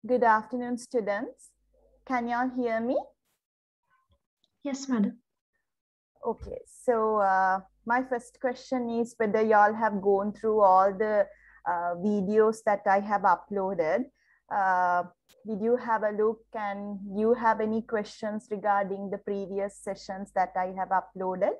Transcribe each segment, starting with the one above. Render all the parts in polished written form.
Good afternoon, students. Can you all hear me? Yes, madam. Okay, so my first question is whether you all have gone through all the videos that I have uploaded. Did you have a look and you have any questions regarding the previous sessions that I have uploaded?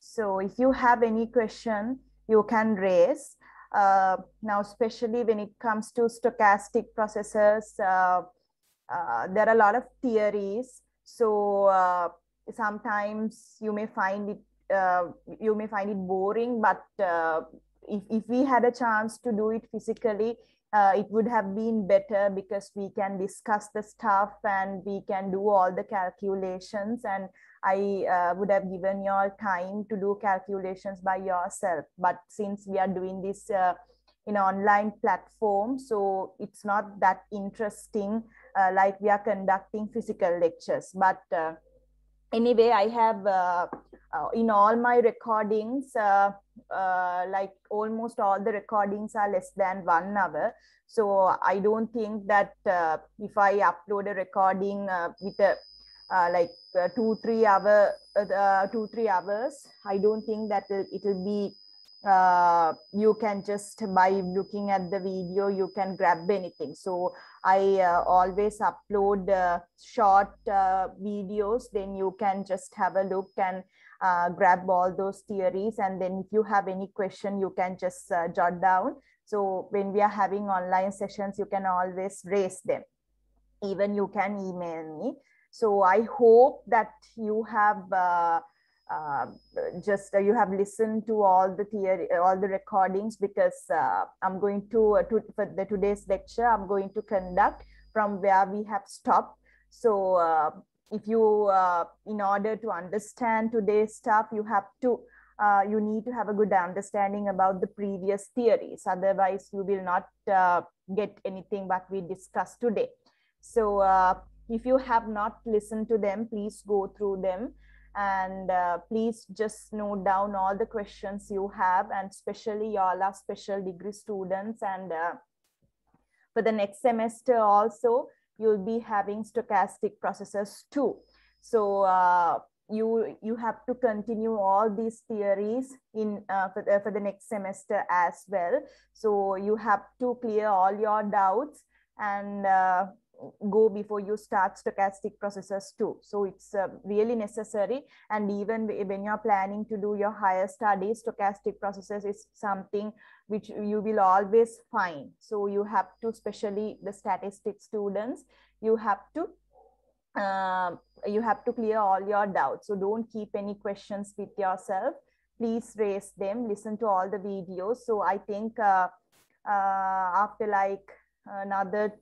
So if you have any question, you can raise. Now, especially when it comes to stochastic processes, there are a lot of theories. So sometimes you may find it boring, but if we had a chance to do it physically, it would have been better because we can discuss the stuff and we can do all the calculations, and I would have given you all time to do calculations by yourself. But since we are doing this in an online platform, so it's not that interesting like we are conducting physical lectures. But anyway, I have in all my recordings, like almost all the recordings are less than 1 hour. So I don't think that if I upload a recording with a like 2-3 hours, I don't think that it'll be you can just, by looking at the video, you can grab anything. So I always upload short videos, then you can just have a look and grab all those theories, and then if you have any question, you can just jot down. So when we are having online sessions, you can always raise them. Even you can email me. So I hope that you have you have listened to all the theory, all the recordings, because I'm going to for the today's lecture, I'm going to conduct from where we have stopped. So if you in order to understand today's stuff, you have to you need to have a good understanding about the previous theories. Otherwise, you will not get anything what we discussed today. So if you have not listened to them, please go through them, and please just note down all the questions you have, and especially y'all are special degree students, and for the next semester also you'll be having stochastic processes too. So you have to continue all these theories in for the next semester as well. So you have to clear all your doubts and go before you start stochastic processes too. So it's really necessary. And even when you're planning to do your higher studies, stochastic processes is something which you will always find. So you have to, especially the statistics students, you have to clear all your doubts. So don't keep any questions with yourself. Please raise them, listen to all the videos. So I think after like another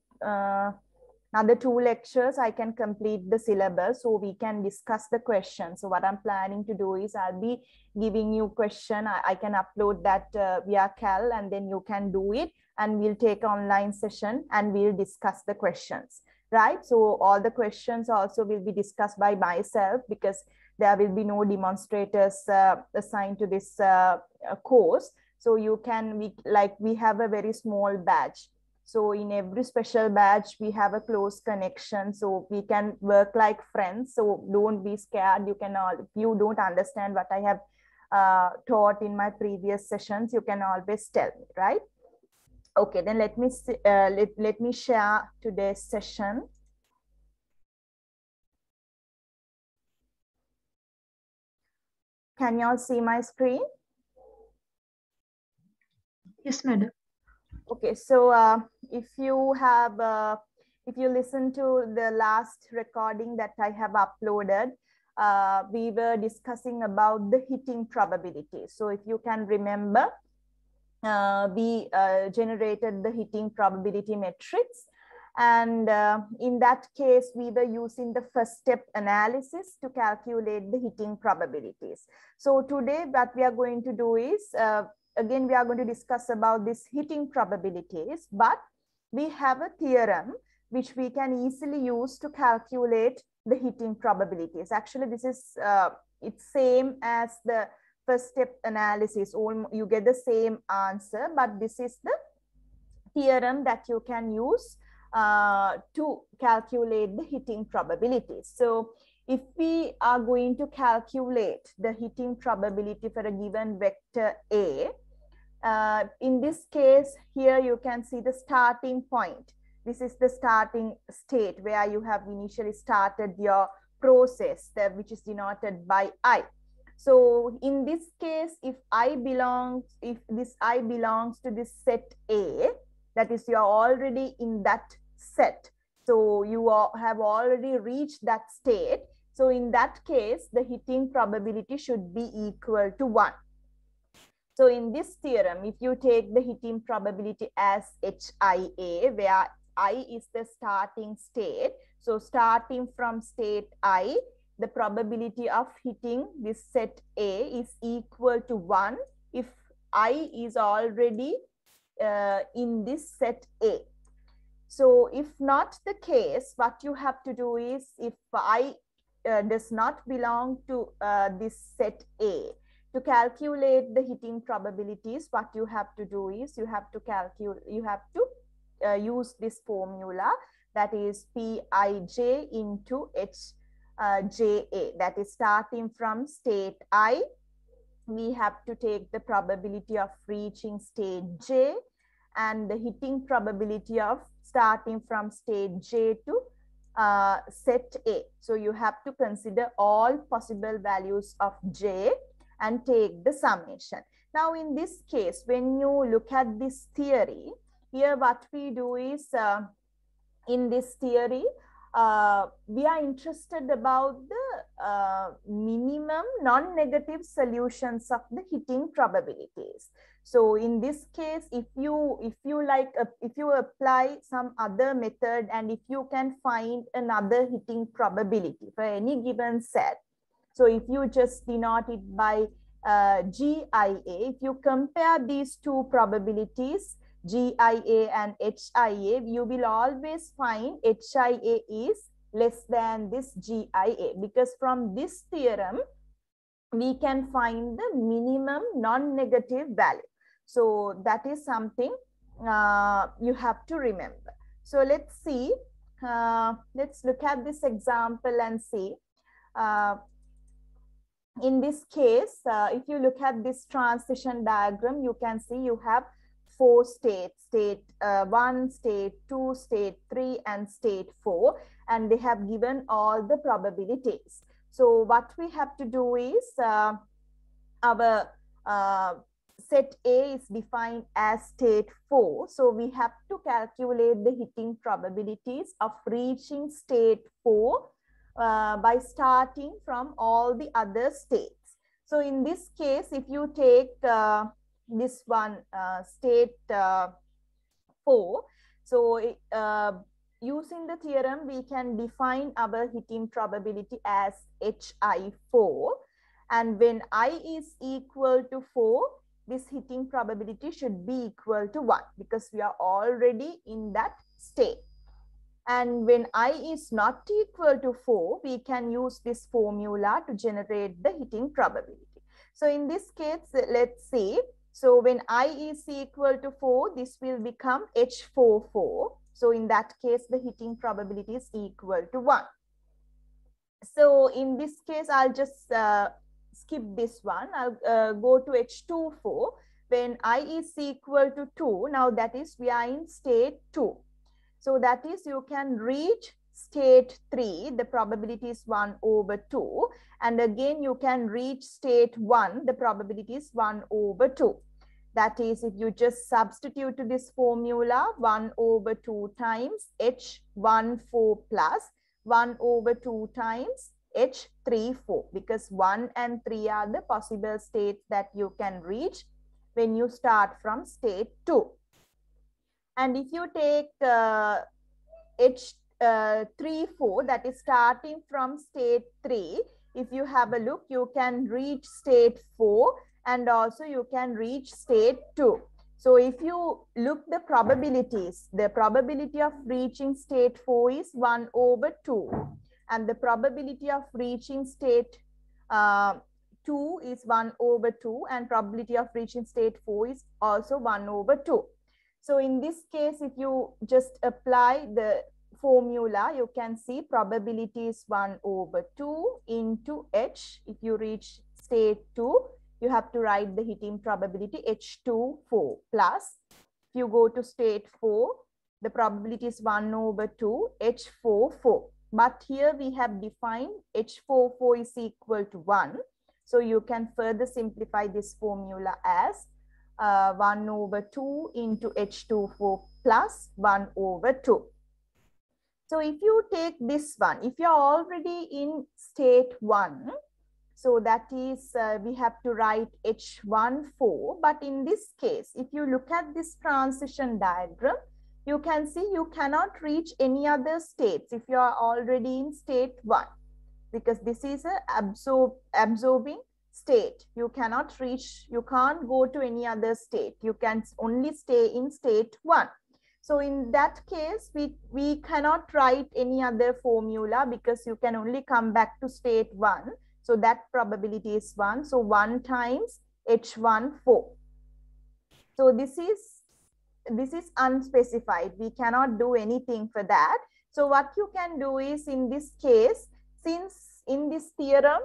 2 lectures, I can complete the syllabus, so we can discuss the questions. So what I'm planning to do is I'll be giving you question. I can upload that via Cal, and then you can do it, and we'll take online session and we'll discuss the questions, right? So all the questions also will be discussed by myself, because there will be no demonstrators assigned to this course. So you can, we have a very small batch. So in every special batch, we have a close connection, so we can work like friends. So don't be scared. You can all, if you don't understand what I have taught in my previous sessions, you can always tell me, right? Okay, then let me share today's session. Can you all see my screen? Yes, madam. Okay, so if you listen to the last recording that I have uploaded, we were discussing about the hitting probability. So if you can remember, we generated the hitting probability matrix. And in that case, we were using the first step analysis to calculate the hitting probabilities. So today what we are going to do is, again, we are going to discuss about this hitting probabilities, but we have a theorem which we can easily use to calculate the hitting probabilities. Actually, this is it's same as the first step analysis. You get the same answer, but this is the theorem that you can use to calculate the hitting probabilities. So if we are going to calculate the hitting probability for a given vector A, in this case, here you can see the starting point. This is the starting state where you have initially started your process, which is denoted by I. So in this case, if this I belongs to this set A, that is, you are already in that set. So you have already reached that state. So in that case, the hitting probability should be equal to 1. So in this theorem, if you take the hitting probability as HIA, where I is the starting state, so starting from state I, the probability of hitting this set A is equal to 1 if I is already in this set A. So if not the case, what you have to do is, if I does not belong to this set A, to calculate the hitting probabilities, what you have to do is you have to use this formula, that is Pij into HJA, that is starting from state I, we have to take the probability of reaching state J and the hitting probability of starting from state J to set A. So you have to consider all possible values of J and take the summation. Now in this case, when you look at this theory, here what we do is, in this theory, we are interested about the minimum non-negative solutions of the hitting probabilities. So in this case, if you apply some other method, and if you can find another hitting probability for any given set, so if you just denote it by GIA, if you compare these two probabilities, GIA and HIA, you will always find HIA is less than this GIA, because from this theorem, we can find the minimum non-negative value. So that is something you have to remember. So let's see, let's look at this example and see. In this case, if you look at this transition diagram, you can see you have 4 states, state 1, state 2, state 3, and state 4, and they have given all the probabilities. So what we have to do is, our set A is defined as state 4. So we have to calculate the hitting probabilities of reaching state 4 by starting from all the other states. So in this case, if you take this one, state 4, so using the theorem, we can define our hitting probability as HI4. And when I is equal to 4, this hitting probability should be equal to 1, because we are already in that state. And when I is not equal to 4, we can use this formula to generate the hitting probability. So in this case, let's see. So when I is equal to 4, this will become H44. So in that case, the hitting probability is equal to 1. So in this case, I'll just skip this one. I'll go to H24. When I is equal to 2, now that is, we are in state 2. So that is, you can reach state 3, the probability is 1 over 2. And again, you can reach state 1, the probability is 1 over 2. That is, if you just substitute to this formula, 1 over 2 times H14 plus 1 over 2 times H34, because 1 and 3 are the possible states that you can reach when you start from state 2. And if you take H34, that is starting from state 3, if you have a look, you can reach state 4, and also you can reach state 2. So if you look the probabilities, the probability of reaching state 4 is 1 over 2. And the probability of reaching state 2 is 1 over 2. And probability of reaching state 4 is also 1 over 2. So in this case, if you just apply the formula, you can see probability is 1/2 into H. If you reach state 2, you have to write the hitting probability H24 plus. If you go to state 4, the probability is 1/2 H44. But here we have defined H44 is equal to 1. So you can further simplify this formula as 1/2 into H24 plus 1/2. So if you take this one, if you're already in state 1, so that is, we have to write H14. But in this case, if you look at this transition diagram, you can see you cannot reach any other states if you are already in state 1, because this is a absorbing state. You cannot reach, you can't go to any other state. You can only stay in state 1. So in that case, we cannot write any other formula because you can only come back to state 1. So that probability is 1. So 1 times H14. So this is unspecified. We cannot do anything for that. So what you can do is, in this case, since in this theorem,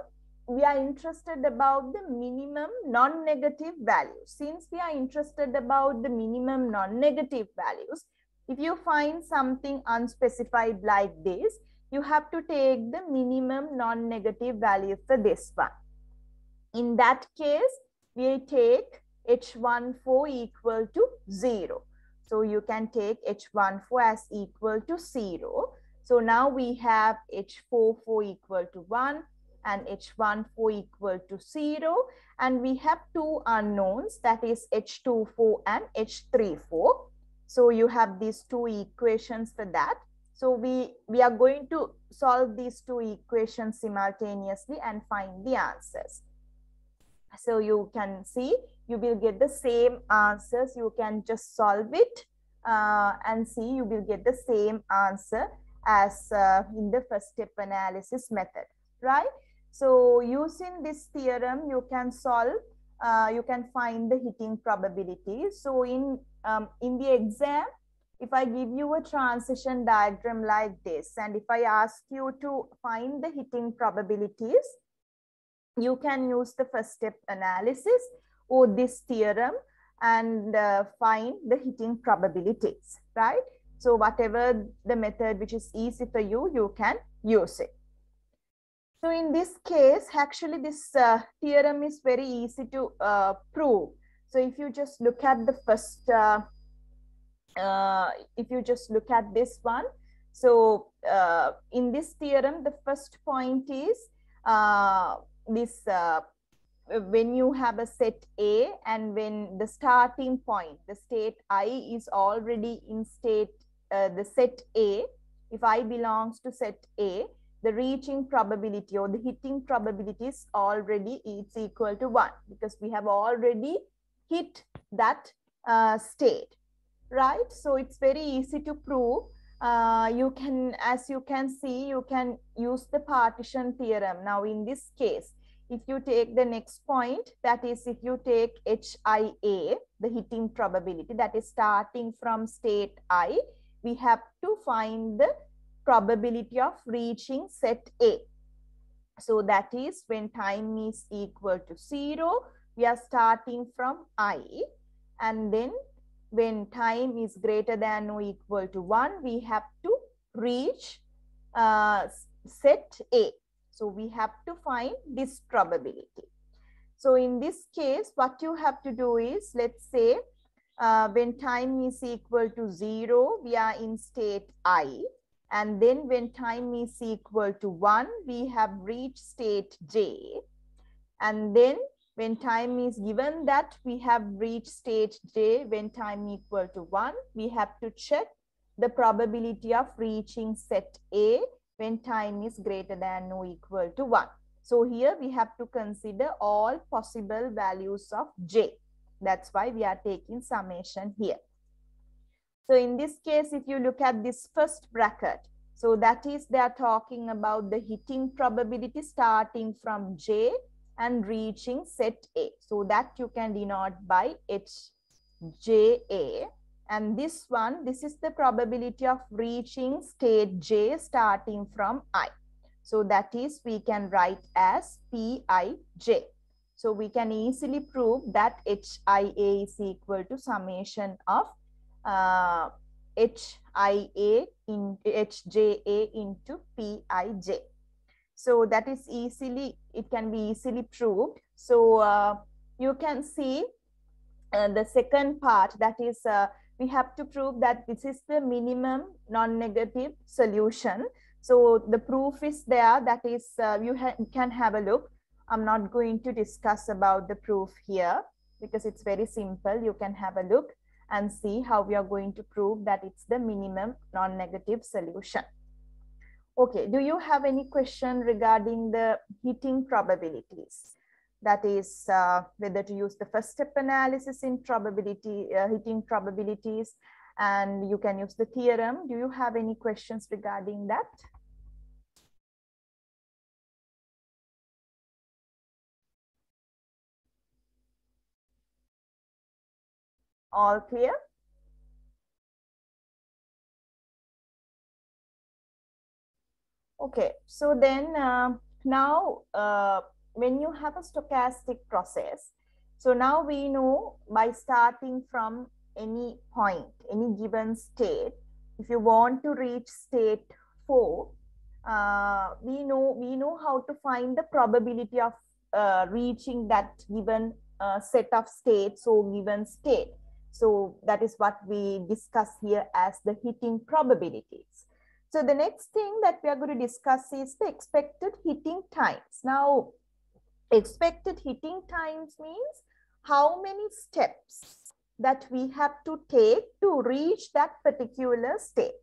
we are interested about the minimum non-negative values. Since we are interested about the minimum non-negative values, if you find something unspecified like this, you have to take the minimum non-negative value for this one. In that case, we take H14 equal to 0. So you can take H14 as equal to 0. So now we have H44 equal to 1 and H14 equal to 0. And we have two unknowns, that is H24 and H34. So you have these two equations for that. So we are going to solve these two equations simultaneously and find the answers. So you can see, you will get the same answers. You can just solve it and see, you will get the same answer as in the first step analysis method, right? So using this theorem, you can solve, you can find the hitting probability. So in the exam, if I give you a transition diagram like this, and if I ask you to find the hitting probabilities, you can use the first step analysis or this theorem and find the hitting probabilities, right? So whatever the method which is easy for you, you can use it. So in this case, actually this theorem is very easy to prove. So if you just look at the first, if you just look at this one, so in this theorem, the first point is when you have a set A and when the starting point, the state I is already in state, the set A, if I belongs to set A, the reaching probability or the hitting probability is already it's equal to 1 because we have already hit that state, right? So it's very easy to prove. You can, as you can see, you can use the partition theorem. Now in this case, if you take the next point, that is if you take HIA, the hitting probability, that is starting from state I, we have to find the probability of reaching set A. So that is when time is equal to 0, we are starting from I, and then when time is greater than or equal to 1, we have to reach set A. So we have to find this probability. So in this case, what you have to do is, let's say when time is equal to 0, we are in state I. And then when time is equal to 1, we have reached state J. And then when time is given that we have reached state J, when time equal to 1, we have to check the probability of reaching set A when time is greater than or equal to 1. So here we have to consider all possible values of J. That's why we are taking summation here. So in this case, if you look at this first bracket, so that is they are talking about the hitting probability starting from J and reaching set A. So that you can denote by HJA. And this one, this is the probability of reaching state J starting from I. So that is, we can write as Pij. So we can easily prove that HIA is equal to summation of HIA in HJA into Pij. So that is easily, it can be easily proved. So you can see the second part, that is we have to prove that this is the minimum non-negative solution. So the proof is there, that is you can have a look. I'm not going to discuss about the proof here because it's very simple. You can have a look and see how we are going to prove that it's the minimum non-negative solution. Okay, do you have any question regarding the heating probabilities? That is whether to use the first step analysis in probability, heating probabilities, and you can use the theorem. Do you have any questions regarding that? All clear? Okay, so then now when you have a stochastic process, so now we know by starting from any point, any given state, if you want to reach state 4, we know how to find the probability of reaching that given set of states or given state. So that is what we discuss here as the heating probabilities. So the next thing that we are going to discuss is the expected heating times. Now, expected heating times means how many steps that we have to take to reach that particular state.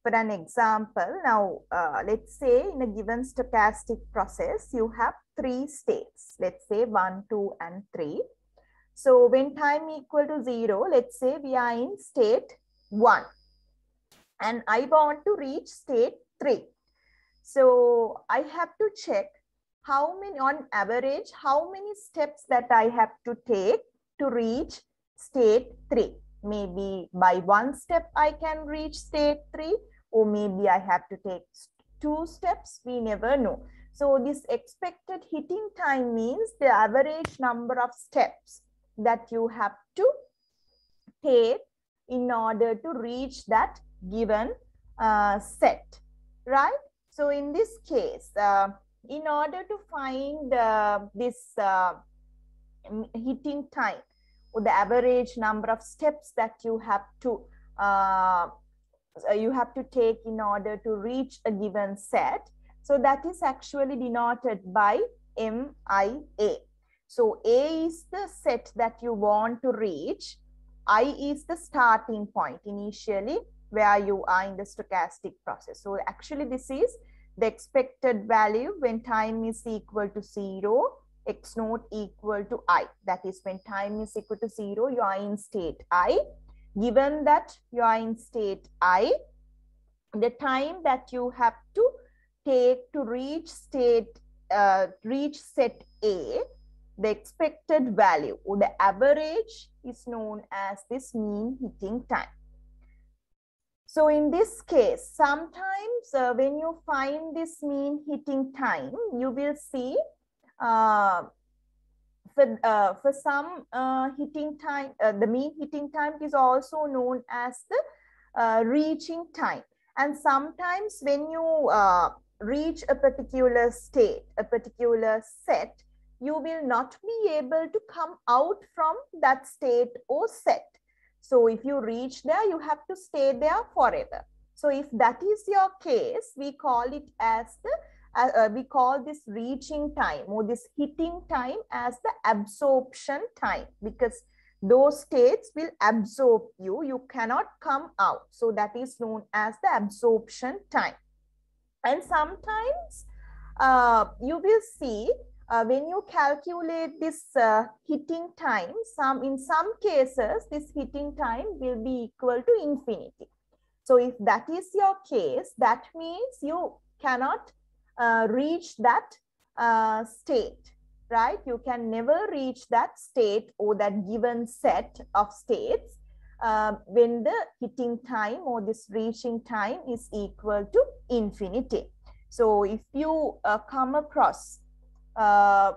For an example, now let's say in a given stochastic process, you have 3 states. Let's say 1, 2, and 3. So when time equal to 0, let's say we are in state 1. And I want to reach state 3. So I have to check how many, on average, how many steps that I have to take to reach state 3. Maybe by 1 step I can reach state 3, or maybe I have to take 2 steps. We never know. So this expected heating time means the average number of steps that you have to take in order to reach that given set, right? So in this case, in order to find this heating time, or the average number of steps that you have to take in order to reach a given set, so that is actually denoted by MIA. So A is the set that you want to reach. I is the starting point initially where you are in the stochastic process. So actually this is the expected value when time is equal to 0, x naught equal to I. That is when time is equal to 0, you are in state I. Given that you are in state I, the time that you have to take to reach state, reach set A, the expected value or the average is known as this mean heating time. So in this case, sometimes when you find this mean heating time, you will see for some heating time, the mean heating time is also known as the reaching time. And sometimes when you reach a particular state, a particular set, you will not be able to come out from that state or set. So if you reach there, you have to stay there forever. So if that is your case, we call it as the we call this reaching time or this heating time as the absorption time, because those states will absorb you. You cannot come out. So that is known as the absorption time. And sometimes you will see when you calculate this heating time, in some cases, this heating time will be equal to infinity. So if that is your case, that means you cannot reach that state, right? You can never reach that state or that given set of states when the hitting time or this reaching time is equal to infinity. So if you come across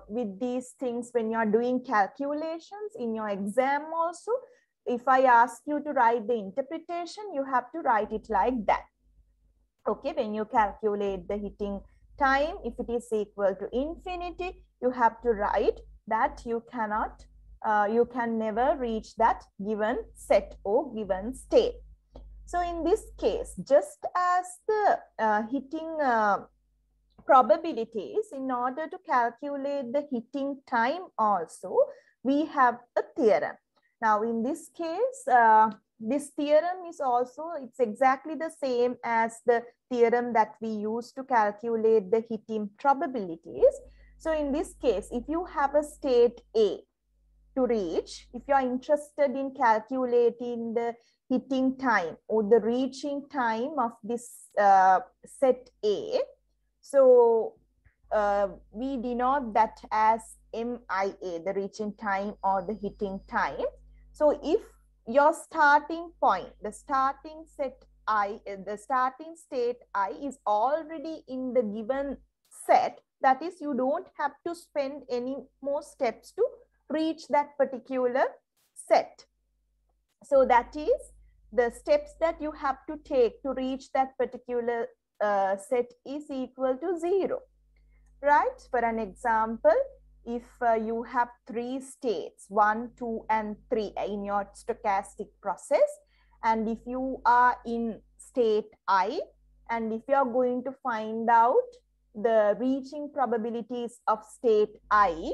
with these things when you are doing calculations in your exam also, if I ask you to write the interpretation, you have to write it like that. Okay, when you calculate the hitting time, if it is equal to infinity, you have to write that you cannot, you can never reach that given set or given state. So in this case, just as the hitting probabilities, in order to calculate the hitting time also, we have a theorem. Now in this case, this theorem is also, it's exactly the same as the theorem that we use to calculate the hitting probabilities. So in this case, if you have a state A to reach, if you are interested in calculating the hitting time or the reaching time of this set A, so we denote that as MIA, the reaching time or the hitting time. So if your starting point, the starting set I, the starting state I is already in the given set, that is, you don't have to spend any more steps to reach that particular set. So that is the steps that you have to take to reach that particular set is equal to 0, right? For an example, if you have 3 states, 1, 2, and 3 in your stochastic process, and if you are in state I, and if you are going to find out the reaching probabilities of state I,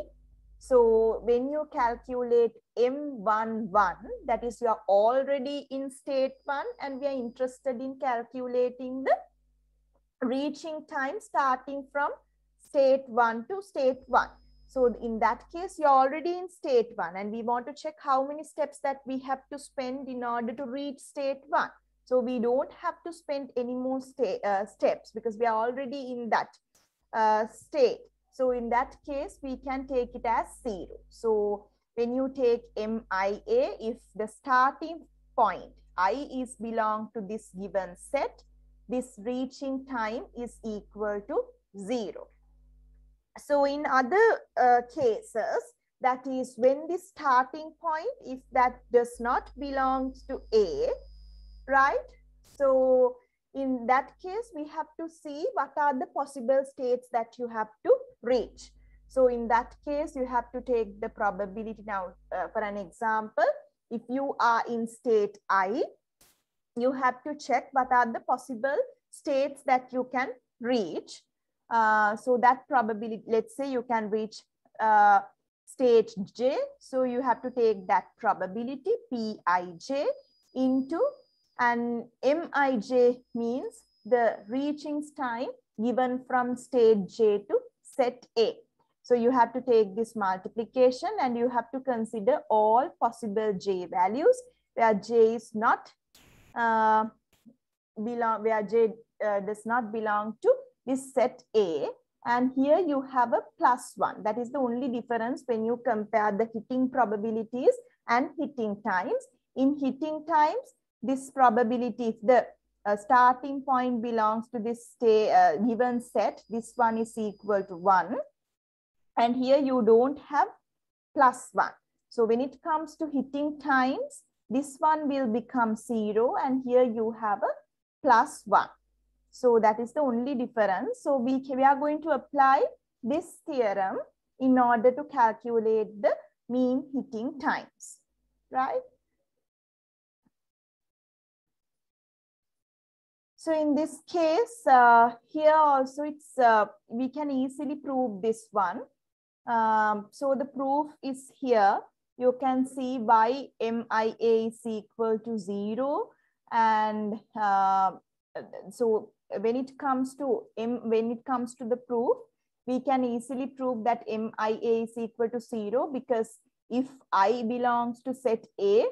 so when you calculate M11, that is, you are already in state 1, and we are interested in calculating the reaching time starting from state 1 to state 1. So in that case, you're already in state 1, and we want to check how many steps that we have to spend in order to reach state 1. So we don't have to spend any more steps because we are already in that state. So in that case, we can take it as 0. So when you take MIA, if the starting point I is belong to this given set, this reaching time is equal to 0. So in other cases, that is when the starting point, if that does not belong to A, right? So in that case, we have to see what are the possible states that you have to reach. So in that case, you have to take the probability. Now, for an example, if you are in state I, you have to check what are the possible states that you can reach. So that probability, let's say you can reach state J. So you have to take that probability Pij into, and Mij means the reaching time given from state J to set A. So you have to take this multiplication and you have to consider all possible J values where J is not where J does not belong to this set A. And here you have a +1. That is the only difference when you compare the hitting probabilities and hitting times. In hitting times, this probability, if the starting point belongs to this given set, this one is equal to 1. And here you don't have +1. So when it comes to hitting times, this one will become 0, and here you have a +1. So that is the only difference. So we are going to apply this theorem in order to calculate the mean hitting times, right? So in this case, here also it's we can easily prove this one. So the proof is here. You can see why MIA is equal to 0, and so when it comes to the proof, we can easily prove that MIA is equal to 0, because if I belongs to set A,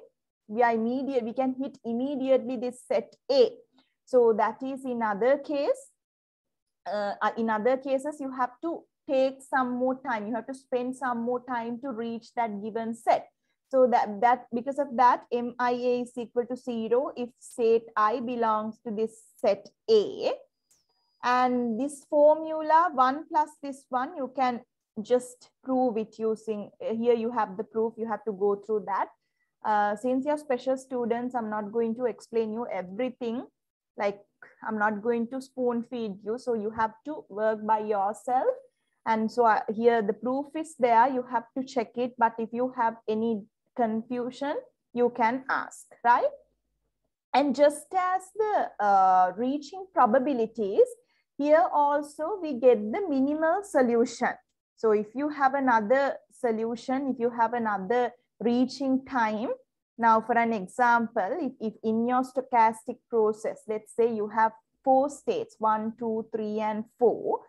we can hit immediately this set A. So that is in other case. In other cases, you have to take some more time. You have to spend some more time to reach that given set. So that because of that, MIA is equal to 0 if state I belongs to this set A. And this formula 1 plus this one, you can just prove it using, here you have the proof, you have to go through that. Since you're special students, I'm not going to explain you everything. Like, I'm not going to spoon feed you. So you have to work by yourself. And so here the proof is there, you have to check it. But if you have any confusion, you can ask, right? And just as the reaching probabilities, here also we get the minimal solution. So if you have another solution, if you have another reaching time, now for an example, if in your stochastic process, let's say you have 4 states, 1, 2, 3, and 4,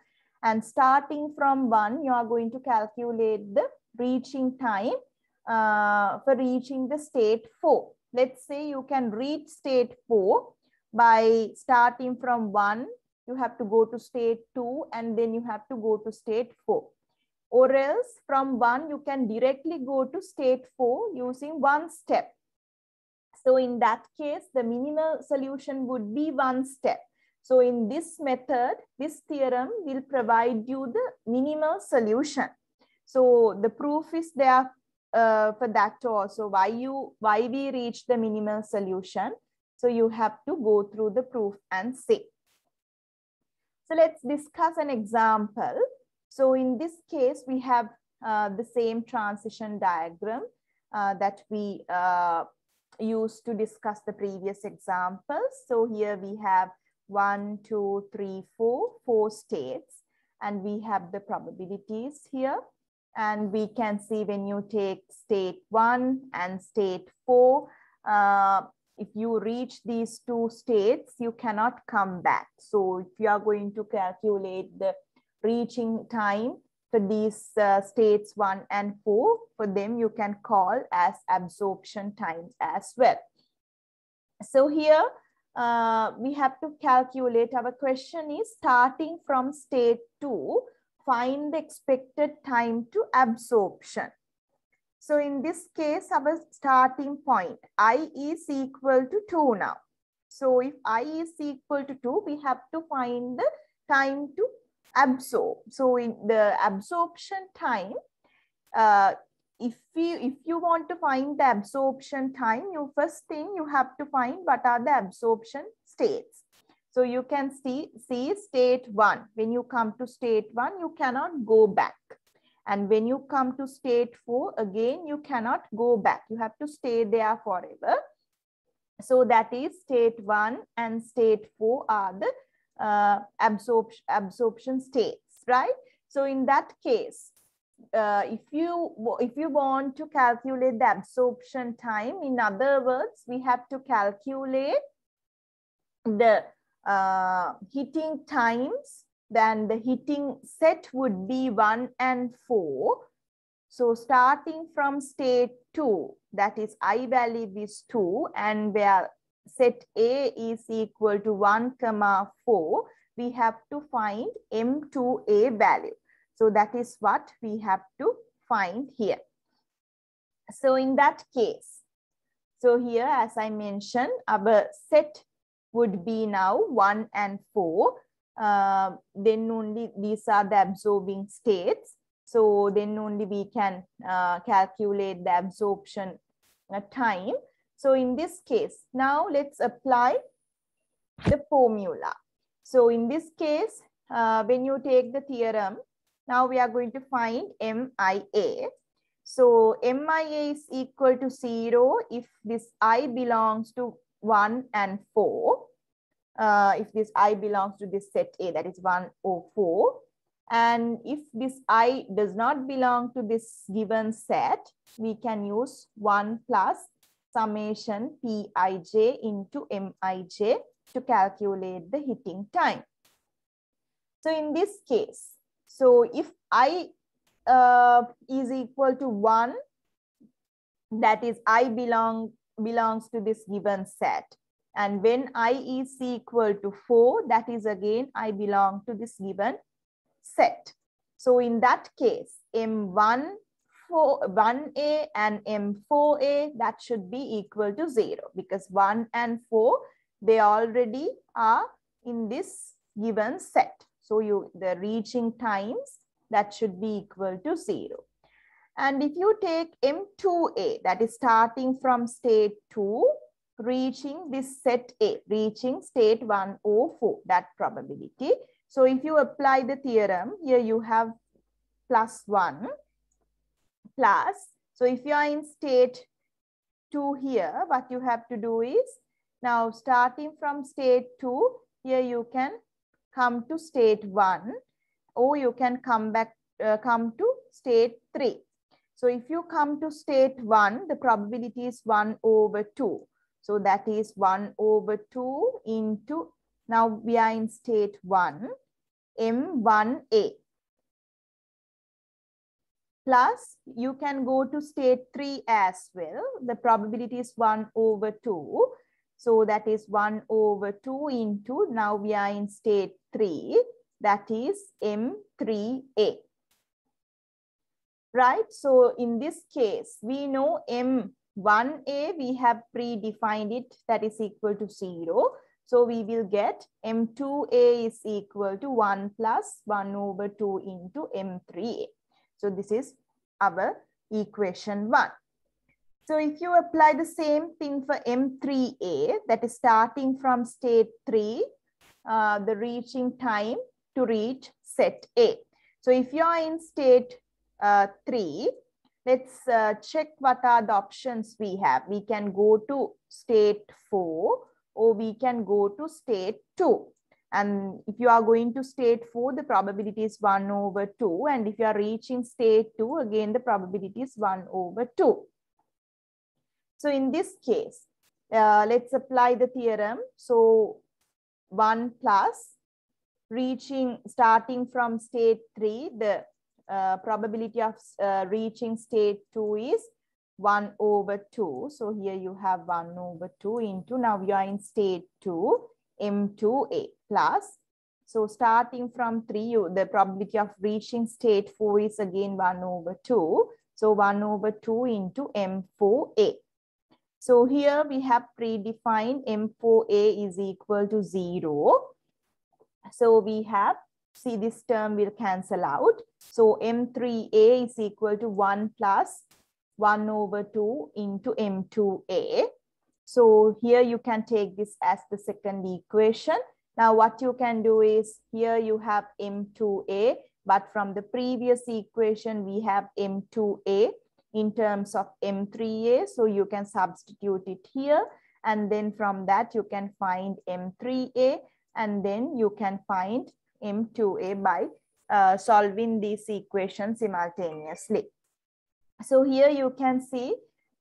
and starting from 1, you are going to calculate the reaching time for reaching the state 4. Let's say you can reach state 4 by starting from 1, you have to go to state 2, and then you have to go to state 4. Or else from 1, you can directly go to state 4 using one step. So in that case, the minimal solution would be one step. So in this method, this theorem will provide you the minimal solution. So the proof is there for that also, why we reach the minimal solution. So you have to go through the proof and see. So let's discuss an example. So in this case, we have the same transition diagram that we used to discuss the previous examples. So here we have 1, 2, 3, 4 states, and we have the probabilities here. And we can see when you take state 1 and state 4, if you reach these 2 states, you cannot come back. So if you are going to calculate the reaching time for these states 1 and 4, for them you can call as absorption times as well. So here we have to calculate, our question is starting from state 2, find the expected time to absorption. So in this case, our starting point, I is equal to 2 now. So if I is equal to 2, we have to find the time to absorb. So in the absorption time, if you want to find the absorption time, you first thing you have to find what are the absorption states. So you can see state 1. When you come to state 1, you cannot go back. And when you come to state 4, again, you cannot go back. You have to stay there forever. So that is state 1 and state 4 are the absorption states, right? So in that case, if you want to calculate the absorption time, in other words, we have to calculate the hitting times. Then the hitting set would be 1 and 4. So starting from state 2, that is I value is 2, and where set A is equal to 1, 4, we have to find M2A value. So that is what we have to find here. So in that case, so here, as I mentioned, our set would be now 1 and 4. Then only these are the absorbing states. So then only we can calculate the absorption time. So in this case, now let's apply the formula. So in this case, when you take the theorem, now we are going to find MIA. So MIA is equal to 0 if this I belongs to 1 and 4. If this I belongs to this set A, that is 1 or 4. And if this I does not belong to this given set, we can use 1 plus summation Pij into Mij to calculate the hitting time. So in this case, so if I is equal to 1, that is I belongs to this given set. And when I is equal to 4, that is again I belong to this given set. So in that case, M1, M4, 1A and M4A, that should be equal to 0 because 1 and 4, they already are in this given set. So the reaching times, that should be equal to 0. And if you take M2A, that is starting from state 2, reaching this set A, reaching state 104, that probability. So if you apply the theorem, here you have plus 1 plus. So if you are in state 2 here, what you have to do is, now starting from state 2, here you can come to state 1, or you can come to state 3. So if you come to state 1, the probability is 1 over 2. So that is 1 over 2 into, now we are in state 1, M1A. Plus, you can go to state 3 as well. The probability is 1 over 2. So that is 1 over 2 into, now we are in state 3, that is M3A. Right? So in this case, we know M1A, we have predefined it, that is equal to 0. So we will get M2A is equal to 1 plus 1 over 2 into M3A. So this is our equation 1. So if you apply the same thing for M3A, that is starting from state 3, the reaching time to reach set A. So if you are in state 3, let's check what are the options we have. We can go to state 4 or we can go to state 2. And if you are going to state 4, the probability is 1 over 2. And if you are reaching state 2, again, the probability is 1 over 2. So in this case, let's apply the theorem. So 1 plus starting from state 3, the probability of reaching state 2 is 1 over 2. So here you have 1 over 2 into, now we are in state 2, M2A plus. So starting from 3, the probability of reaching state 4 is again 1 over 2. So 1 over 2 into M4A. So here we have predefined M4A is equal to 0. So we have, see, this term will cancel out. So M3A is equal to 1 plus 1 over 2 into M2A. So here you can take this as the second equation. Now what you can do is, here you have M2A, but from the previous equation we have M2A in terms of M3A. So you can substitute it here, and then from that you can find M3A, and then you can find M2A by solving these equations simultaneously. So here you can see,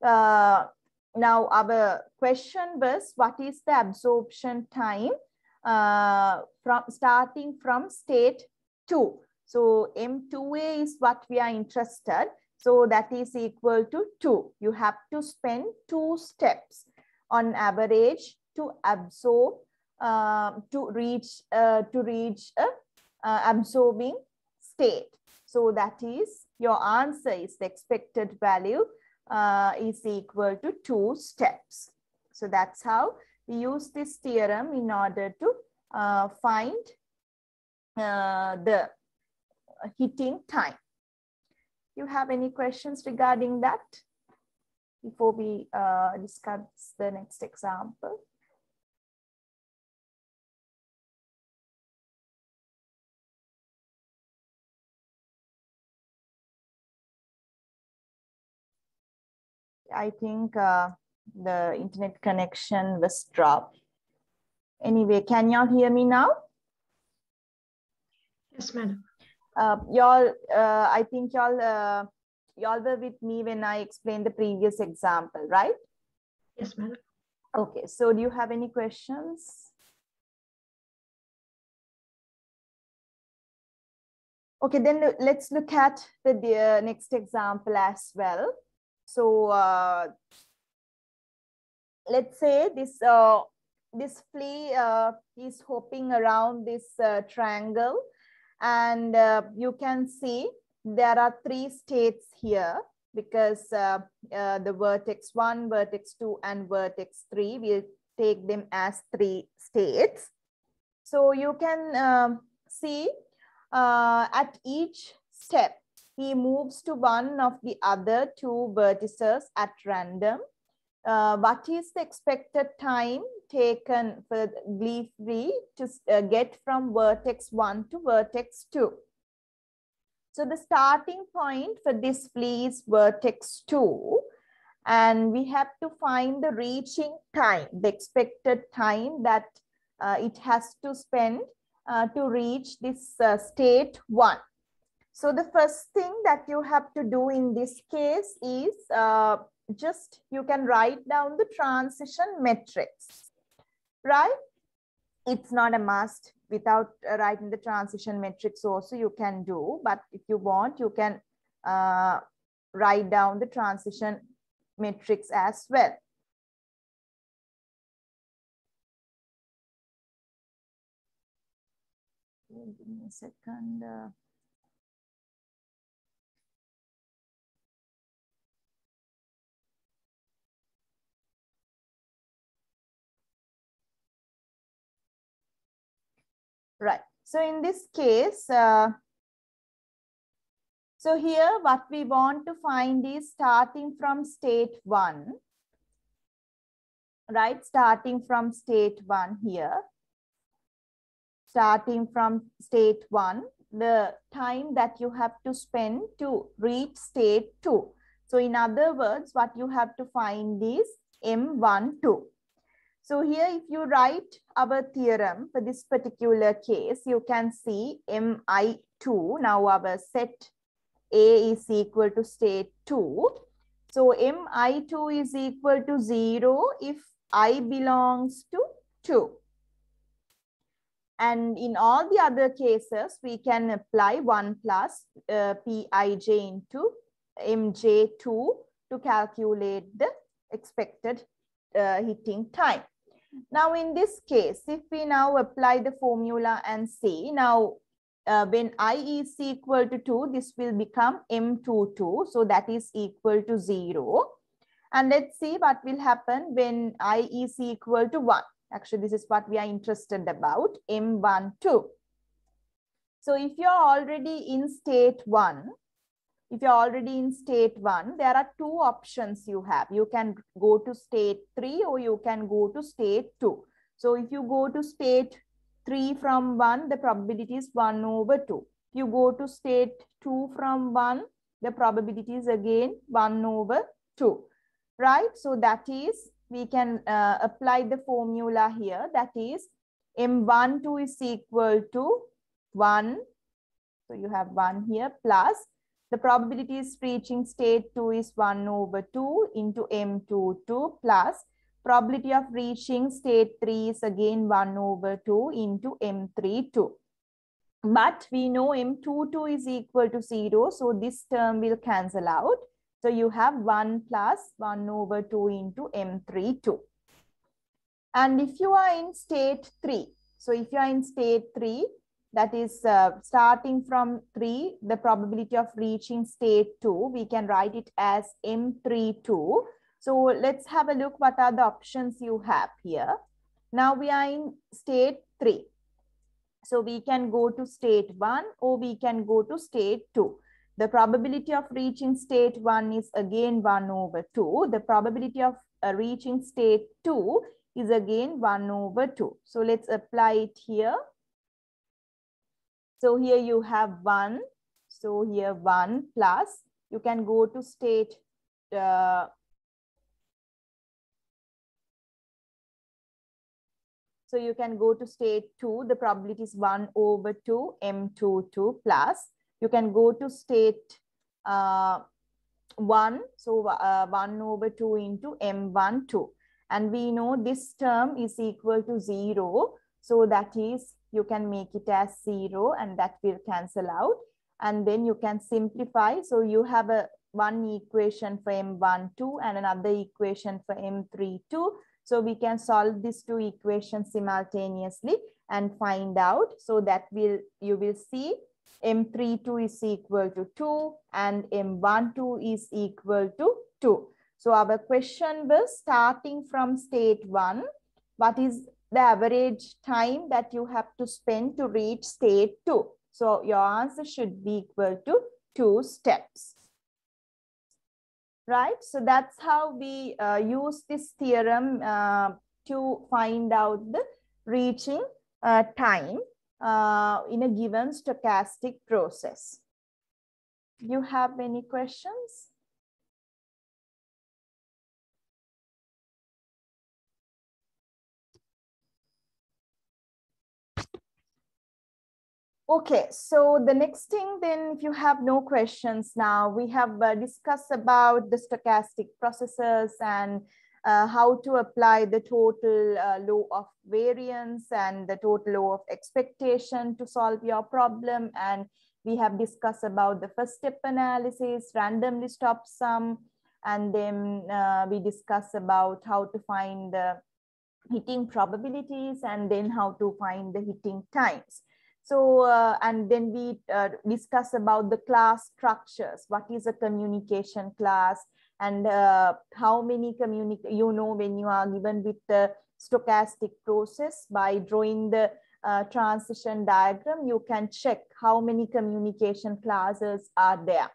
now our question was, what is the absorption time starting from state 2? So M2A is what we are interested. So that is equal to 2. You have to spend 2 steps on average to absorb, to reach a absorbing state. So that is, your answer is the expected value is equal to 2 steps. So that's how we use this theorem in order to find the hitting time. You have any questions regarding that before we discuss the next example? I think the internet connection was dropped. Anyway, can y'all hear me now? Yes, madam. Y'all, I think y'all were with me when I explained the previous example, right? Yes, madam. Okay, so do you have any questions? Okay, then let's look at the next example as well. So let's say this this flea is hopping around this triangle, and you can see there are 3 states here. because the vertex 1, vertex 2, and vertex 3, we'll take them as 3 states. So you can see at each step, he moves to one of the other 2 vertices at random. What is the expected time taken for glyph to get from vertex 1 to vertex 2? So the starting point for this flea is vertex 2, and we have to find the reaching time, the expected time that it has to spend to reach this state 1. So the first thing that you have to do in this case is just you can write down the transition matrix, right? It's not a must. Without writing the transition matrix also you can do, but if you want, you can write down the transition matrix as well. Give me a second. Right. So in this case, so here what we want to find is starting from state 1, right? Starting from state 1 here. Starting from state 1, the time that you have to spend to reach state 2. So in other words, what you have to find is M12. So here, if you write our theorem for this particular case, you can see Mi2. Now our set A is equal to state 2. So Mi2 is equal to 0 if I belongs to 2. And in all the other cases, we can apply 1 plus Pij into Mj2 to calculate the expected hitting time. Now, in this case, if we now apply the formula and see, now when I is equal to 2, this will become M22. So that is equal to 0. And let's see what will happen when I is equal to 1. Actually, this is what we are interested about, M12. So if you're already in state 1, there are 2 options you have. You can go to state 3 or you can go to state 2. So if you go to state 3 from 1, the probability is 1 over 2. If you go to state 2 from 1, the probability is again 1 over 2, right? So that is, we can apply the formula here. That is, M12 is equal to 1. So you have 1 here plus the probability is reaching state 2 is 1 over 2 into M22 plus probability of reaching state 3 is again 1 over 2 into M32. But we know M22 is equal to 0. So this term will cancel out. So you have 1 plus 1 over 2 into M32. And if you are in state 3, so if you are in state 3, that is starting from 3, the probability of reaching state 2, we can write it as M32. So let's have a look what are the options you have here. Now we are in state 3. So we can go to state 1 or we can go to state 2. The probability of reaching state 1 is again 1 over 2. The probability of reaching state 2 is again 1 over 2. So let's apply it here. So here you have 1. So here 1 plus, you can go to state so you can go to state 2. The probability is 1 over 2 M22 plus. You can go to state 1. So 1 over 2 into M12. And we know this term is equal to 0. So that is, you can make it as 0 and that will cancel out. And then you can simplify. So you have one equation for M12 and another equation for M32. So we can solve these 2 equations simultaneously and find out. So that you will see M32 is equal to 2 and M12 is equal to 2. So our question was, starting from state 1, what is the average time that you have to spend to reach state 2? So your answer should be equal to 2 steps. Right? So that's how we use this theorem to find out the reaching time in a given stochastic process. You have any questions? Okay, so the next thing then, if you have no questions now, we have discussed about the stochastic processes and how to apply the total law of variance and the total law of expectation to solve your problem. And we have discussed about the first step analysis, randomly stop sum, and then we discussed about how to find the hitting probabilities and then how to find the hitting times. So, and then we discuss about the class structures. What is a communication class, and how many when you are given with the stochastic process, by drawing the transition diagram, you can check how many communication classes are there,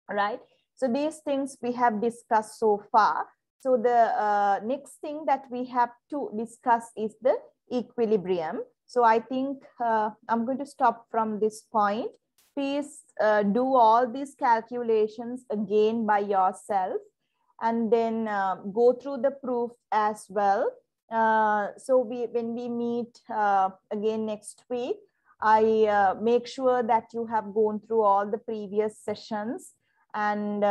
right? So these things we have discussed so far. So the next thing that we have to discuss is the equilibrium. So I think I'm going to stop from this point. Please do all these calculations again by yourself, and then go through the proof as well. So when we meet again next week, I make sure that you have gone through all the previous sessions, and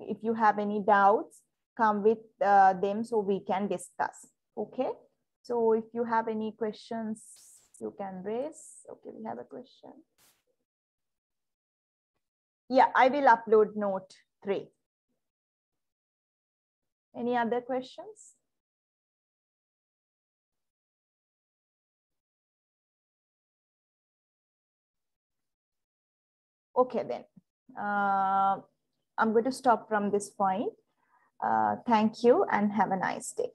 if you have any doubts, come with them so we can discuss. Okay. So if you have any questions, you can raise. Okay, we have a question. Yeah, I will upload note 3. Any other questions? Okay, then I'm going to stop from this point. Thank you and have a nice day.